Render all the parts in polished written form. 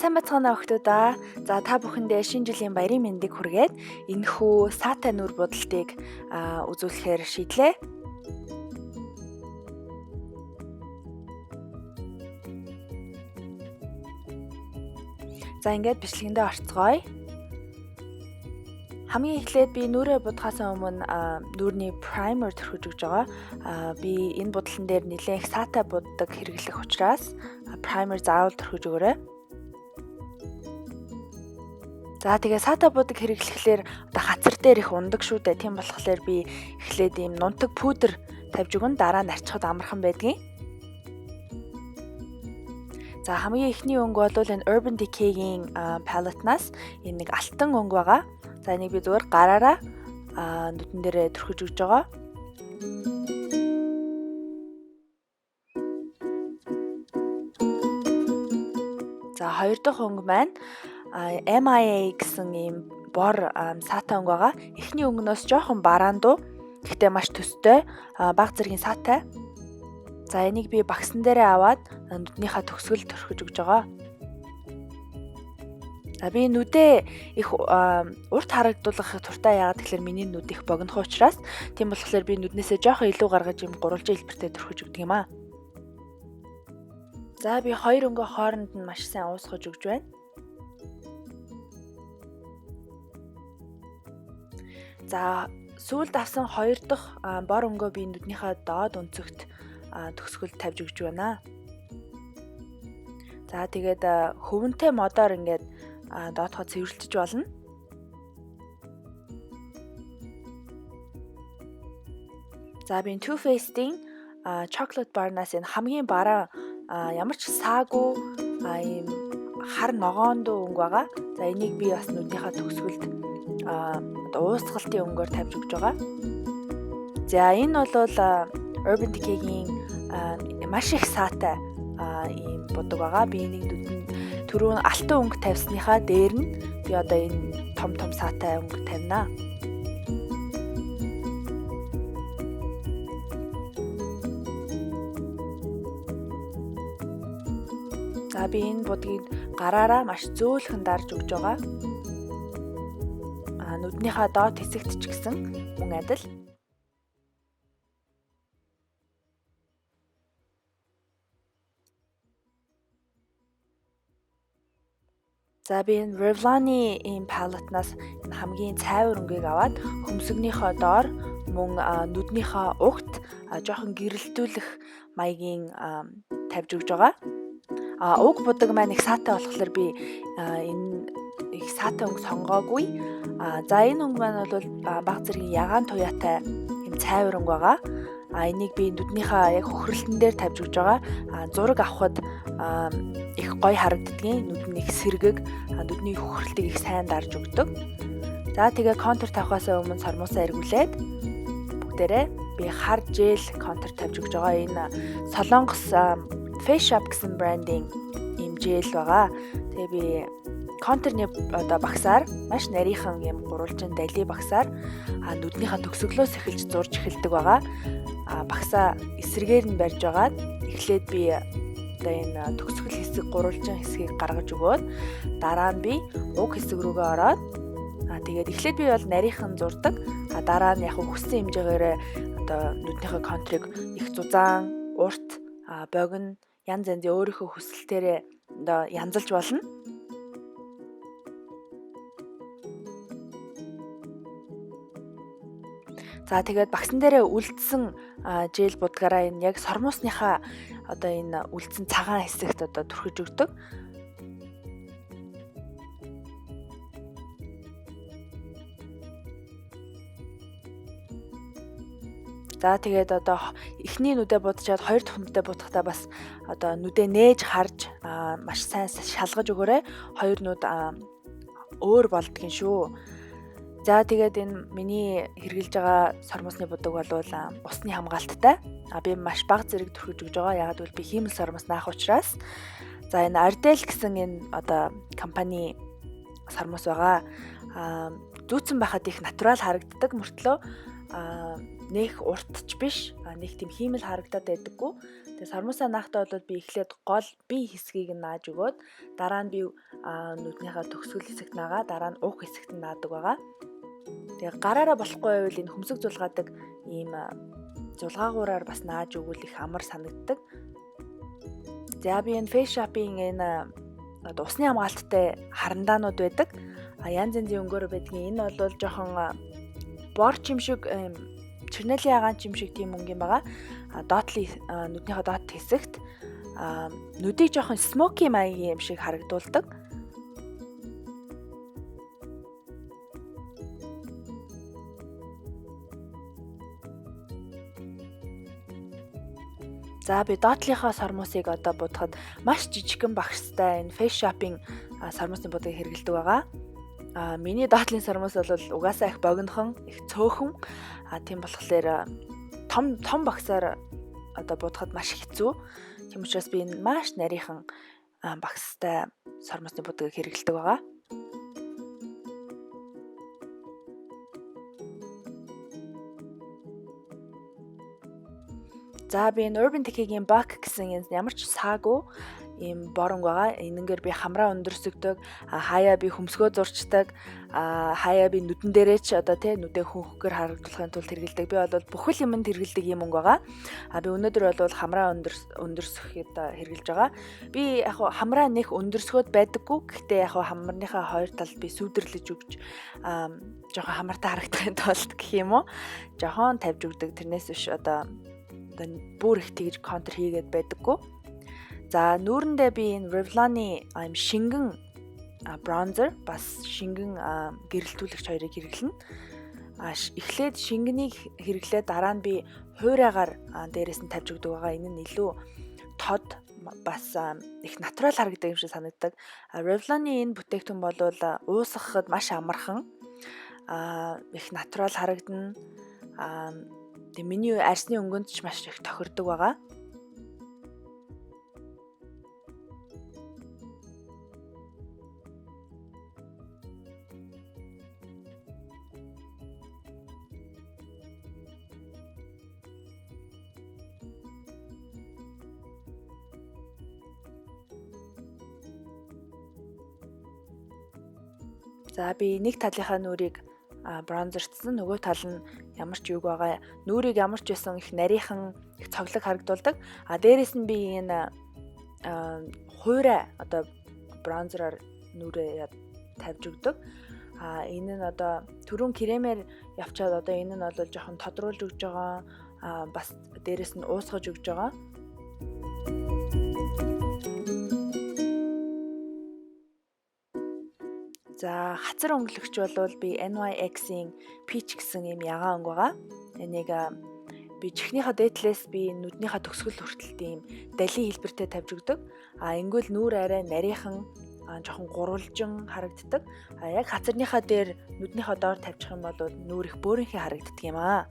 Сайн бацгаана охтуудаа. За та бүхэндээ шинэ жилийн баярын мэндийг хүргээд энэхүү саатай нүр будалтыг үзүүлэхээр шийдлээ. За ингээд бичлэгэндээ орцгоё. Хамгийн эхлээд би нүрээ будахаас өмнө нүрний primer төрхөж өгж байгаа. Би энэ будалн дээр нэлээд их саатай буддаг хэрэглэх учраас primer заавал төрхөж өгөөрэй. За тэгээ саатай будаг хэрэглэхлээр одоо хацар дээр их ундаг шүү дээ. Тийм болохоор би эхлээд ийм нунтаг пудр тавьж өгөн дараа нь арчхад амархан байдгийн. За хамгийн эхний өнгө бол энэ Urban Decay-гийн palette-наас энэ нэг алтан өнгө байгаа. За энийг би зүгээр гараараа нүдэн дээрээ төрхөж өгж байгаа. За хоёр дахь өнгө маань MIA гэсэн ийм бор саатай өнгө байгаа. Эхний өнгөнөөс жоохон бараандуу. Гэхдээ маш төстэй, бага зэргийн саатай. За энийг би багсан дээрээ аваад нүднийхээ төгсгөл төрхөж өгж байгаа. За би нүдээ их урт харагдуулах туртай яагаад гэхээр миний нүд их богинох учраас тийм болохоор би нүднээсээ жоохон илүү гаргаж ийм гурвалжин хэлбэртэй төрхөж өгдөг юм аа. За би хоёр өнгөө хооронд нь маш сайн уусгаж өгж байна. За сүүлд авсан хоёр дахь бор өнгөө би нүднийхээ доод өнцөгт төгсгөл тавьж өгч байна. За тэгээд хөвөнтэй модоор ингээд доотхоо цэвэрлэж болно. За би Too Faced-ийн chocolate bar-наас энэ хамгийн бараа ямар ч саагүй ийм хар ногоондуу өнгө байгаа. За энийг би бас нүднийхээ төгсгөлд уусгалтын өнгөөр тавьж өгж байгаа. За энэ бол Urban Decay-гийн маш их саатай ийм будаг байгаа. Би энийг нүдэнд түрүүн алтан өнгө тавьсныхаа дээр нь би одоо энэ том саатай өнгө тавина. За би энэ будгийг гараараа маш зөөлхөн дарж өгж байгаа. Нүднийхээ доод хэсэгт ч гэсэн мөн адил. За би энэ Revlon-ы ийм palette-наас энэ хамгийн цайвар өнгийг аваад хөмсгөнийхөө доор мөн нүднийхээ угт жоохон гэрэлтүүлэх маягийн тавьж өгж байгаа. Уг будаг маань их саатай болохоор би энэ их саатай өнгө сонгоогүй. За энэ өнгө маань бол бага зэргийн ягаан туяатай ийм цайвар өнгө байгаа. Энийг би нүднийхээ яг хөхрөлтөн дээр тавьж өгж байгаа. Зураг авахд их гоё харагддгийн, нүд нь их сэргэг, нүдний хөхрөлтийг их сайн дарж өгдөг. За тэгээ контур тавихаас өмнө сормоосоо эргүүлээд бүгдээрээ би хар жел контур тавьж өгж байгаа. Энэ Солонгос Face Shop гэсэн брендийн ийм жел байгаа. Тэгээ би контурны одоо багсаар маш нарийнхан юм гурвалжин дали багсаар нүднийхээ төгсгөлөөс эхэлж зурж эхэлдэг байгаа. Багсаа эсрэгээр нь барьж агаад эхлээд би одоо энэ төгсгөл хэсэг гурвалжин хэсгийг гаргаж өгөөд дараа нь би уг хэсэг рүүгээ ороод тэгээд эхлээд би бол нарийнхан зурдаг. Дараа нь яг хүссэн хэмжээгээр одоо нүднийхээ контурыг их зузаан, урт, богино янз янзын өөрийнхөө хүсэлтээрээ одоо янзалж болно. За тэгээд багсан дээрээ үлдсэн жел будгаараа энэ яг сормоосныхаа одоо энэ үлдсэн цагаан хэсэгт одоо түрхэж өгдөг. За тэгээд одоо эхний нүдэ будчихад хоёр дахь нүдэ будахтаа бас одоо нүдэ нээж харж маш сайн шалгаж өгөөрэй. Хоёр нүд өөр болдгийн шүү. За тэгээд энэ миний хэрэгжилж байгаа сормосны будаг бол усны хамгаалттай. Би маш бага зэрэг түрхэж өгж байгаа. Ягаад гэвэл би хиймэл сормос наах учраас. За энэ Ardell гэсэн энэ одоо компани сормос байгаа. Зүүцэн байхад их натурал харагддаг мөртлөө нэх уртч биш нэг тийм хиймэл харагдаад байдаггүй. Тэгээ сармусаа наахтаа бол би эхлээд гол бие хэсгийг нь нааж өгөөд дараа нь би нүднийхээ төгсгөл хэсэгт наагаа дараа нь ух хэсэгт наадаг байгаа. Тэгээ гараараа болохгүй байвал энэ хөмсөг зулгаадаг ийм зулгаагуураар бас нааж өгвөл их амар санагддаг. За би энэ face shopping энэ усны хамгаалттай харандаанууд байдаг. Янз янзын өнгөөр байдгийн энэ бол жоохон борч юм шиг чернелийн агаан юм шиг тийм өнгө юм байгаа. Нүднийхээ доод хэсэгт нүдийг жоохон smoky маягийн юм шиг харагдуулдаг. За би доотлийнхоо сармусыг одоо будахад маш жижигхэн багштай энэ face shopping сармусны будыг хэрэглэдэг байгаа. Миний доотлын сармус бол угаасаа их богинохон, их цөөхөн. Тийм болохоор том багсаар одоо будахад маш хэцүү. Тийм учраас би энэ маш нарийнхан багстай сармусны будыг хэрэглэдэг байгаа. За би энэ Urban Decay-гийн Buck гэсэн ямар ч саагүй ийм боронг байгаа. Энэнгээр би хамраа өндөрсөгдөг, хаяа би хөмсгөө зурчдаг, хаяа би нүдэн дээрээ ч одоо тий нүдээ хөнхгөр харагдуулахын тулд хэрэгэлдэг. Би бол бүхэл юмд хэрэгэлдэг юм өнгө байгаа. Би өнөөдөр бол хамраа өндөрсөхэд хэрэгэлж байгаа. Би яг хамраа нэх өндөрсгөөд байдаггүй. Гэхдээ яг хамарныхаа хоёр талд би сүйдэрлэж өгч жоохон хамартай харагдахын тулд гэх юм уу? Жоохон тавьж өгдөг. Тэрнээс биш одоо бүр их тэгж контур хийгээд байдаггүй. За нүүрэндээ би энэ Revlon-ы шингэн бронзер бас шингэн гэрэлтүүлэгч хоёрыг хэрэглэнэ. Эхлээд шингэнийг хэрэглээд дараа нь би хуурайгаар дээрээс нь тавьж өгдөг байгаа. Энэ нь илүү тод бас их натурал харагддаг юм шиг санагддаг. Revlon-ы энэ бүтээгдэхүүн бол уусгахад маш амархан их натурал харагдана. Тэгээ миний арсны өнгөнд ч маш их тохирдог байгаа. За би нэг талынхаа нүрийг бронзерчсан, нөгөө тал нь ямар ч юг байгаа. Нүрийг ямар ч байсан их нарийнхан, их цоглог харагдуулдаг. Дээрээс нь би энэ хуурай одоо бронзераар нүрээ тавьж өгдөг. Энэ нь одоо түрүүн кремээр явчаад одоо энэ нь бол жоохон тодруулж өгж байгаа. Бас дээрээс нь уусгаж өгж байгаа. За хацар өнгөлөгч бол би NYX-ийн Peach гэсэн юм ягаан өнгө байгаа. Энийг би чихнийхээ дээдлээс би нүднийхээ төгсгөл хүртэл тийм далийн хэлбэртэй тавьж өгдөг. Ингэвэл нүур арай нарийнхан жоохон гурвалжин харагддаг. Яг хацарныхаа дээр нүднийхээ доор тавьчих юм бол нүур их бөөрийнхээ харагддаг юм аа.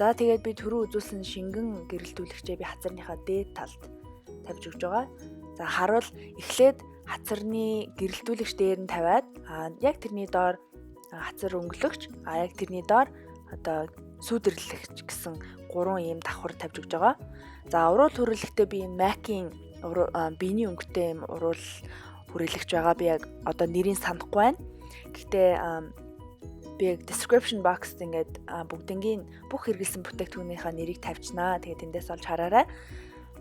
За тэгээд би түрүү үзүүлсэн шингэн гэрэлтүүлэгчээ би хацарныхаа дээд талд тавьж өгж байгаа. За харуул эхлээд хацарны гэрэлтүүлэгч дээр нь тавиад яг тэрний доор хацар өнгөлөгч яг тэрний доор одоо сүйдэрлэгч гэсэн 3 ийм давхар тавьж өгж байгаа. За уруул хүрээлэгтээ би MAC-ийн биений өнгөтэй юм уруул хүрээлэгч байгаа. Би яг одоо нэрийг санахгүй байна. Гэхдээ би яг description box-д ингээд бүгднгийн бүх хэрэгэлсэн бүтээгдэхүүнийхээ нэрийг тавьчихнаа. Тэгээд эндээс олж хараарай.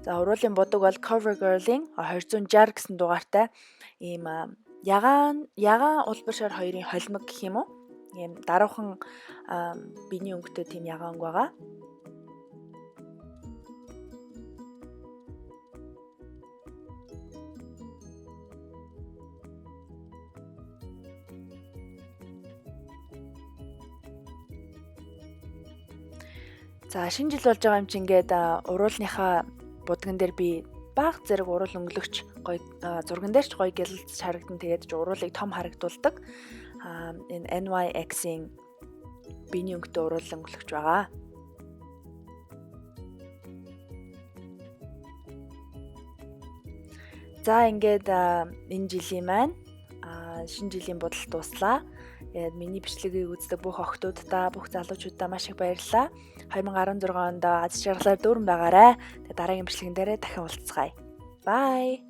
За уруулын будаг бол CoverGirl-ийн 260 гэсэн дугаартай ийм ягаан улбар шар хоёрын холимог гэх юм уу? Ийм даруухан биений өнгөтэй тийм ягаан өнгө байгаа. За шинэ жил болж байгаа юм чи ингээд уруулныхаа будган дээр би бага зэрэг уруул өнгөлөгч гоё зурган дээр ч гоё гялалж харагдана. Тэгээд ч уруулыг том харагдуулдаг. Энэ NYX-ийн биений өнгөтэй уруул өнгөлөгч байгаа. За ингээд энэ жилийн маань шинэ жилийн будал дуслаа. миний бичлэгийг үздэг бүх охтуудаа, бүх залуучуудаа маш их баярлалаа. 2016 онд аз жаргалаар дүүрэн байгаарай. Тэгээ дараагийн бичлэгэн дээрээ дахин уулзцгаая. Bye.